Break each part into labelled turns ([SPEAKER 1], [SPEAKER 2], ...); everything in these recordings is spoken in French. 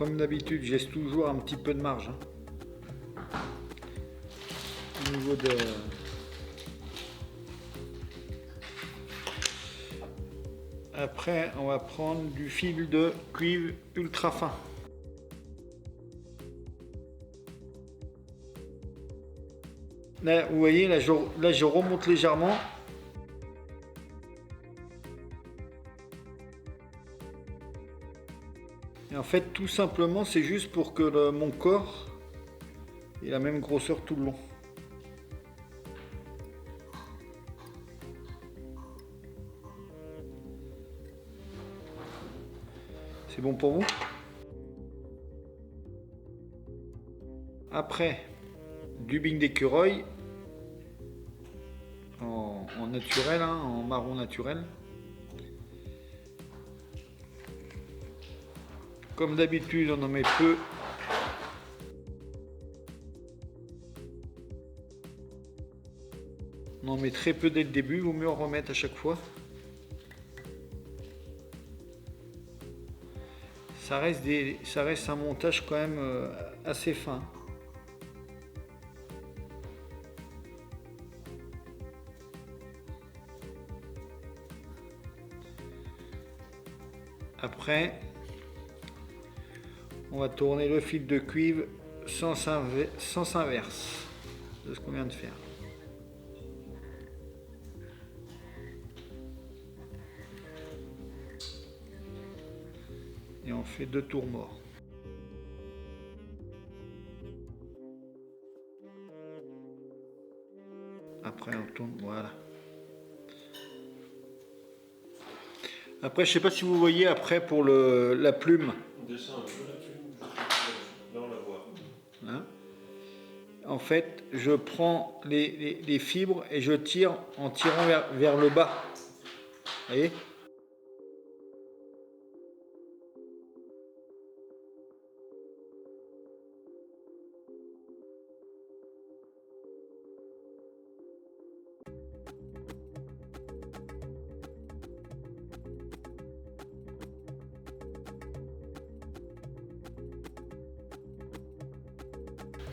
[SPEAKER 1] comme d'habitude, je laisse toujours un petit peu de marge. Au niveau de... Après, on va prendre du fil de cuivre ultra fin. Là, vous voyez, là, je remonte légèrement. Et en fait, tout simplement, c'est juste pour que mon corps ait la même grosseur tout le long. C'est bon pour vous? Après, du bigne d'écureuil en naturel, hein, en marron naturel. Comme d'habitude, on en met peu. On en met très peu dès le début, il vaut mieux en remettre à chaque fois. Ça reste un montage quand même assez fin. Après, on va tourner le fil de cuivre sens inverse de ce qu'on vient de faire. Et on fait 2 tours morts. Après on tourne, voilà. Après, je sais pas si vous voyez après pour la plume.
[SPEAKER 2] On descend un peu la plume, là on la voit.
[SPEAKER 1] Hein? En fait, je prends les fibres et je tire en tirant vers le bas. Vous voyez?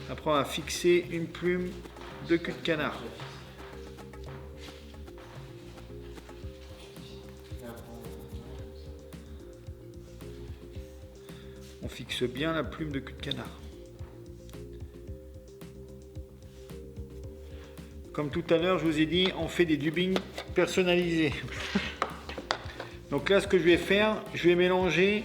[SPEAKER 1] Après, on va fixer une plume de cul de canard. On fixe bien la plume de cul de canard. Comme tout à l'heure, je vous ai dit, on fait des dubbings personnalisés. Donc là, ce que je vais faire, je vais mélanger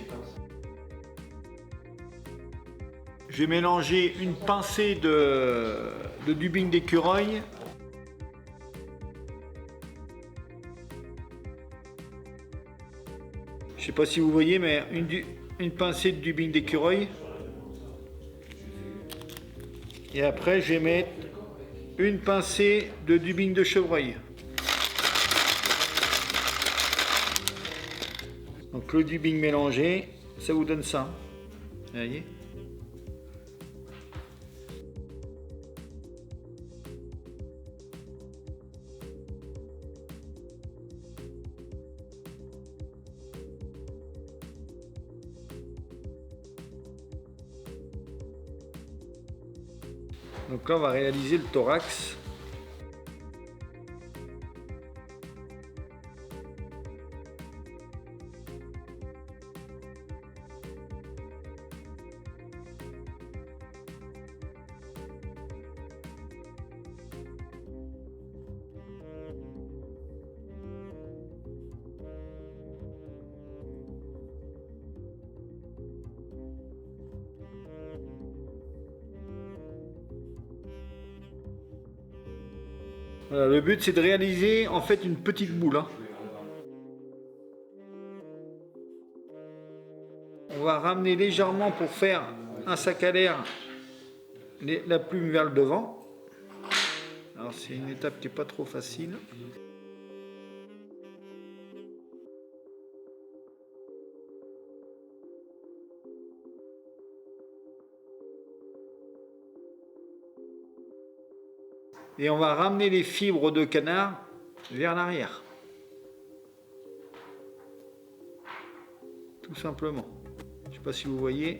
[SPEAKER 1] une pincée de dubbing d'écureuil. Je sais pas si vous voyez, mais une pincée de dubbing d'écureuil. Et après, je vais mettre une pincée de dubbing de chevreuil. Donc le dubbing mélangé, ça vous donne ça. Vous voyez ? Donc là, on va réaliser le thorax. Voilà, le but c'est de réaliser en fait une petite boule. Hein. On va ramener légèrement pour faire un sac à l'air la plume vers le devant. Alors c'est une étape qui n'est pas trop facile. Et on va ramener les fibres de canard vers l'arrière. Tout simplement. Je ne sais pas si vous voyez.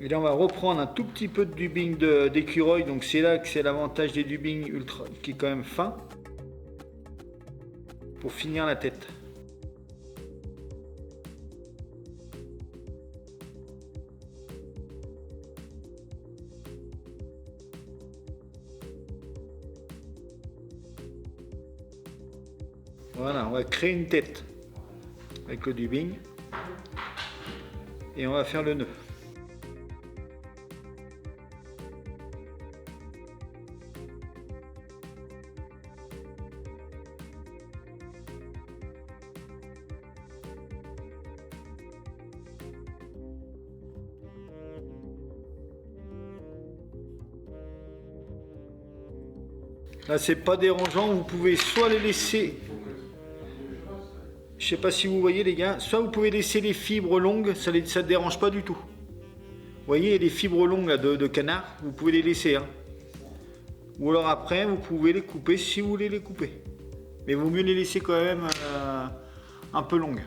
[SPEAKER 1] Et là on va reprendre un tout petit peu de dubbing d'écureuil, donc c'est là que c'est l'avantage des dubbing ultra qui est quand même fin, pour finir la tête. Voilà, on va créer une tête avec le dubbing et on va faire le nœud. Là c'est pas dérangeant, vous pouvez soit les laisser, je sais pas si vous voyez les gars, soit vous pouvez laisser les fibres longues, ça ne dérange pas du tout. Vous voyez les fibres longues là, de canard, vous pouvez les laisser. Hein. Ou alors après vous pouvez les couper si vous voulez les couper. Mais il vaut mieux les laisser quand même un peu longues.